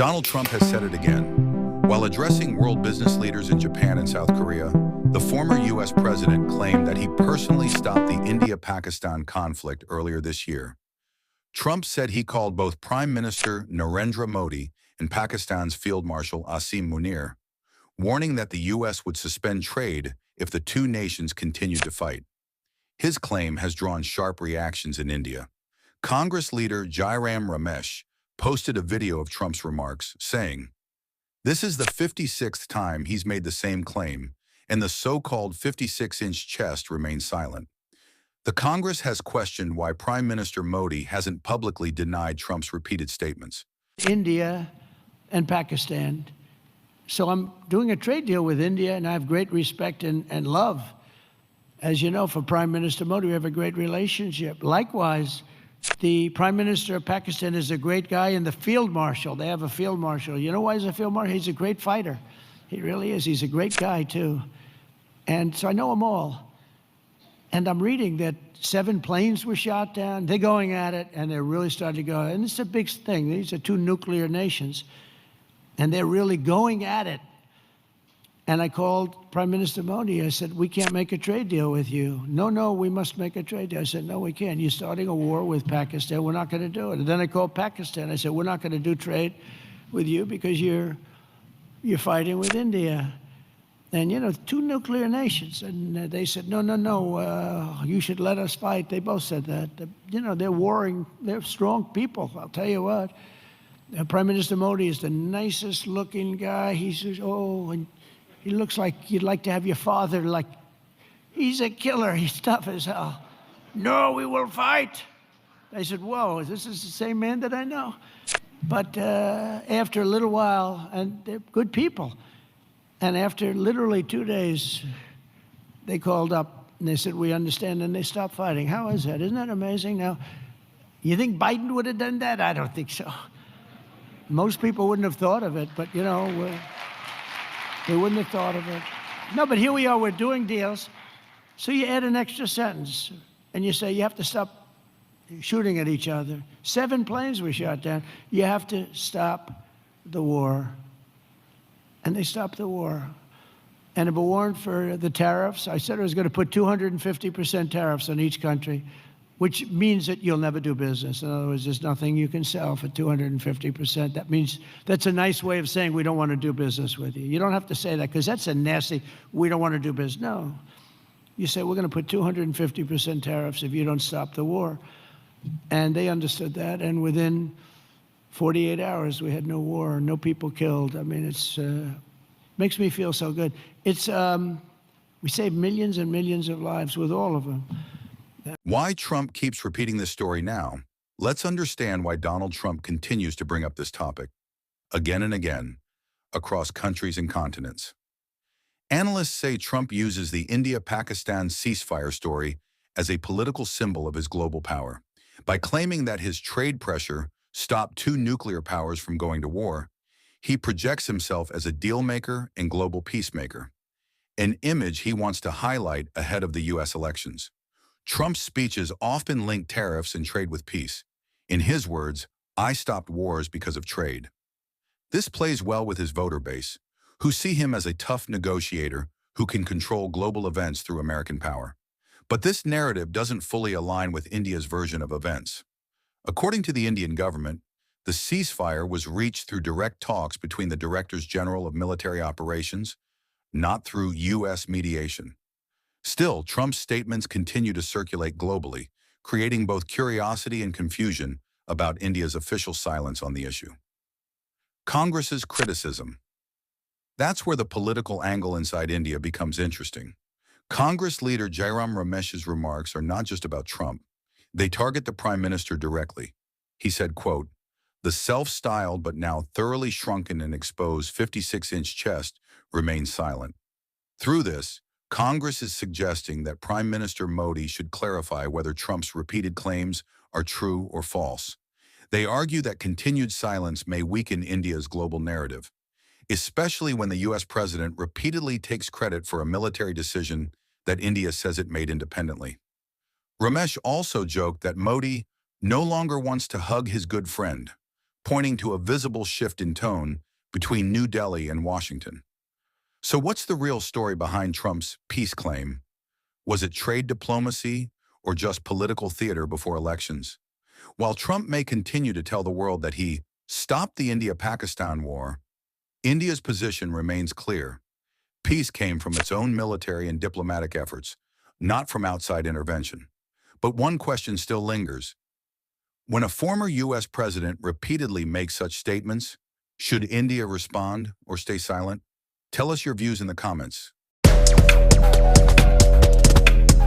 Donald Trump has said it again. While addressing world business leaders in Japan and South Korea, the former U.S. president claimed that he personally stopped the India-Pakistan conflict earlier this year. Trump said he called both Prime Minister Narendra Modi and Pakistan's Field Marshal Asim Munir, warning that the U.S. would suspend trade if the two nations continued to fight. His claim has drawn sharp reactions in India. Congress leader Jairam Ramesh posted a video of Trump's remarks, saying, "This is the 56th time he's made the same claim, and the so-called 56-inch chest remains silent." The Congress has questioned why Prime Minister Modi hasn't publicly denied Trump's repeated statements. India and Pakistan. So I'm doing a trade deal with India, and I have great respect and love. As you know, for Prime Minister Modi, we have a great relationship. Likewise, the Prime Minister of Pakistan is a great guy, and the Field Marshal, they have a Field Marshal. You know why he's a Field Marshal? He's a great fighter. He really is. He's a great guy, too. And so I know them all. And I'm reading that 7 planes were shot down. They're going at it, and they're really starting to go. And it's a big thing. These are 2 nuclear nations, and they're really going at it. And I called Prime Minister Modi. I said, "We can't make a trade deal with you." No, we must make a trade deal. I said, "No, we can't. You're starting a war with Pakistan. We're not going to do it." And then I called Pakistan. I said, "We're not going to do trade with you because you're fighting with India." And, 2 nuclear nations. And they said, no, you should let us fight. They both said that. They're warring. They're strong people, I'll tell you what. Prime Minister Modi is the nicest looking guy. He says, and he looks like you'd like to have your father, like, he's a killer. He's tough as hell. "No, we will fight." I said, "Whoa, this is the same man that I know." But after a little while, and they're good people, and after literally 2 days, they called up and they said, "We understand," and they stopped fighting. How is that? Isn't that amazing? Now, you think Biden would have done that? I don't think so. Most people wouldn't have thought of it, but, they wouldn't have thought of it. No, but here we are, we're doing deals. So you add an extra sentence, and you say you have to stop shooting at each other. 7 planes were shot down. You have to stop the war. And they stopped the war. And if it weren't for the tariffs, I said I was going to put 250% tariffs on each country, which means that you'll never do business. In other words, there's nothing you can sell for 250%. That means, that's a nice way of saying we don't want to do business with you. You don't have to say that, because that's a nasty, we don't want to do business. No. You say, we're going to put 250% tariffs if you don't stop the war. And they understood that, and within 48 hours, we had no war, no people killed. I mean, it's makes me feel so good. It's we saved millions and millions of lives with all of them. Why Trump keeps repeating this story now? Let's understand why Donald Trump continues to bring up this topic again and again across countries and continents. Analysts say Trump uses the India-Pakistan ceasefire story as a political symbol of his global power. By claiming that his trade pressure stopped 2 nuclear powers from going to war, he projects himself as a deal-maker and global peacemaker, an image he wants to highlight ahead of the U.S. elections. Trump's speeches often link tariffs and trade with peace. In his words, "I stopped wars because of trade." This plays well with his voter base, who see him as a tough negotiator who can control global events through American power. But this narrative doesn't fully align with India's version of events. According to the Indian government, the ceasefire was reached through direct talks between the Directors General of Military Operations, not through U.S. mediation. Still, Trump's statements continue to circulate globally, creating both curiosity and confusion about India's official silence on the issue. Congress's criticism. That's where the political angle inside India becomes interesting. Congress leader Jairam Ramesh's remarks are not just about Trump. They target the Prime Minister directly. He said, quote, "The self-styled but now thoroughly shrunken and exposed 56-inch chest remains silent." Through this, Congress is suggesting that Prime Minister Modi should clarify whether Trump's repeated claims are true or false. They argue that continued silence may weaken India's global narrative, especially when the U.S. president repeatedly takes credit for a military decision that India says it made independently. Ramesh also joked that Modi no longer wants to hug his good friend, pointing to a visible shift in tone between New Delhi and Washington. So what's the real story behind Trump's peace claim? Was it trade diplomacy or just political theater before elections? While Trump may continue to tell the world that he stopped the India-Pakistan war, India's position remains clear. Peace came from its own military and diplomatic efforts, not from outside intervention. But one question still lingers. When a former U.S. president repeatedly makes such statements, should India respond or stay silent? Tell us your views in the comments.